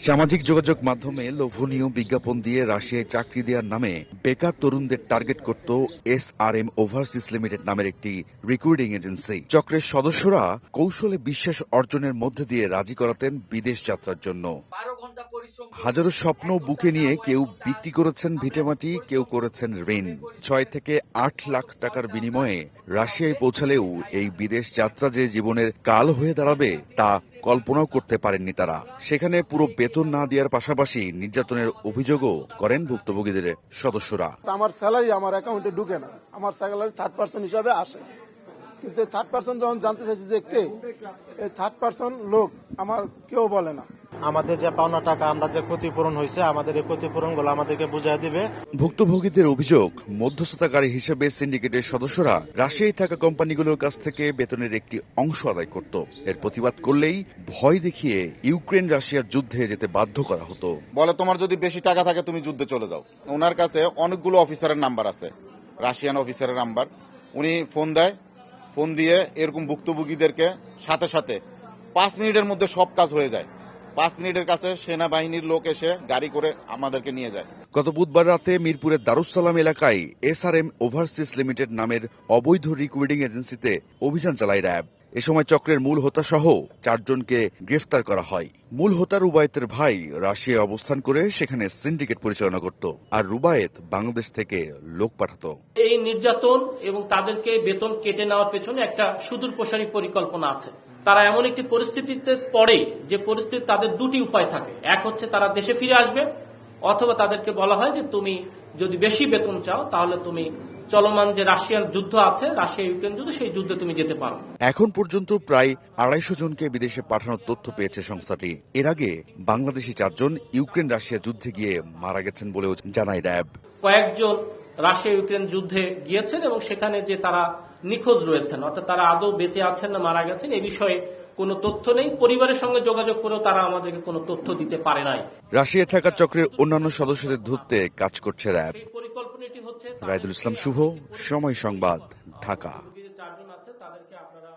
সামাজিক যোগাযোগ মাধ্যমে লোভনীয় বিজ্ঞাপন দিয়ে রাশিয়ায় চাকরি দেওয়ার নামে বেকার তরুণদের টার্গেট করত SRM ওভারসিজ লিমিটেড নামের একটি রিক্রুটিং এজেন্সি। চক্রের সদস্যরা কৌশলে বিশ্বাস অর্জনের মধ্যে দিয়ে রাজি করাতেন বিদেশ যাত্রার জন্য। হাজারো স্বপ্ন বুকে নিয়ে কেউ বিক্রি করেছেন ভিটেমাটি, কেউ করেছেন ঋণ। 6 থেকে 8 লাখ টাকার বিনিময়ে রাশিয়ায় পৌঁছালেও এই বিদেশ যাত্রা যে জীবনের কাল হয়ে দাঁড়াবে তা কল্পনাও করতে পারেননি তারা। সেখানে পুরো বেতন না দেওয়ার পাশাপাশি নির্যাতনের অভিযোগও করেন ভুক্তভোগীদের সদস্যরা। আমার স্যালারি আমার অ্যাকাউন্টে ঢুকে না, আমার স্যালারি 3rd হিসাবে আসে, কিন্তু 3rd যখন জানতে চাইছি যে কে এই 3rd লোক, আমার কেউ বলে না। আমাদের যে পাওনা টাকা, আমরা যে ক্ষতিপূরণ হয়েছে, আমাদের এই ক্ষতিপূরণগুলো আমাদেরকে বুঝিয়ে দিবে। ভুক্তভোগীদের অভিযোগ, মধ্যস্থতাকারী হিসেবে সিন্ডিকেটের সদস্যরা রাশিয়ায় থাকা কোম্পানিগুলোর কাছ থেকে বেতনের একটি অংশ আদায় করত। এর প্রতিবাদ করলেই ভয় দেখিয়ে ইউক্রেন রাশিয়ার যুদ্ধে যেতে বাধ্য করা হতো। বলে তোমার যদি বেশি টাকা থাকে তুমি যুদ্ধে চলে যাও। ওনার কাছে অনেকগুলো অফিসারের নাম্বার আছে, রাশিয়ান অফিসারের নাম্বার। উনি ফোন দেয়, ফোন দিয়ে এরকম ভুক্তভোগীদেরকে সাথে সাথে 5 মিনিটের মধ্যে সব কাজ হয়ে যায়। 5 মিনিটের কাছে সেনাবাহিনীর লোক এসে গাড়ি করে আমাদেরকে নিয়ে যায়। গত বুধবার রাতে মিরপুরের দারুসালাম এলাকায় SRM ওভারসিজ লিমিটেড নামের অবৈধ রিক্রুটিং এজেন্সিতে অভিযান চালায় র্যাব। এ সময় চক্রের মূল হোতা সহ 4 জনকে গ্রেফতার করা হয়। মূল হোতা রুবায়েতের ভাই রাশিয়ায় অবস্থান করে সেখানে সিন্ডিকেট পরিচালনা করত, আর রুবায়েত বাংলাদেশ থেকে লোক পাঠাতো। এই নির্যাতন এবং তাদেরকে বেতন কেটে নেওয়ার পেছনে একটা সুদূরপ্রসারী পরিকল্পনা আছে। তারা এমন একটি পরিস্থিতিতে পড়ে যে পরিস্থিতি তাদের দুটি উপায় থাকে। এক হচ্ছে তারা দেশে ফিরে আসবে, অথবা তাদেরকে বলা হয় যে তুমি যদি বেশি বেতন চাও তাহলে তুমি চলমান যে রাশিয়ার যুদ্ধ আছে, রাশিয়া ইউক্রেন যুদ্ধ, সেই যুদ্ধে তুমি যেতে পারো। এখন পর্যন্ত প্রায় 250 জনকে বিদেশে পাঠানোর তথ্য পেয়েছে সংস্থাটি। এর আগে বাংলাদেশি 4 জন ইউক্রেন রাশিয়া যুদ্ধে গিয়ে মারা গেছেন বলেও জানায় র্যাব। কয়েকজন রাশিয়া ইউক্রেন যুদ্ধে গিয়েছেন এবং সেখানে যে তারা নিখোঁজ রয়েছেন, অর্থাৎ তারা আদৌ বেঁচে আছেন না মারা গেছেন এ বিষয়ে কোনো তথ্য নেই। পরিবারের সঙ্গে যোগাযোগ করেও তারা আমাদেরকে কোনো তথ্য দিতে পারে নাই। রাশিয়ায় থাকা চক্রের অন্যান্য সদস্যদের ধরতে কাজ করছে র্যাব। পরিকল্পনাটি হচ্ছে রাইদুল ইসলাম শুভ, সময় সংবাদ, ঢাকা। 4 জন আছে, তাদেরকে আপনারা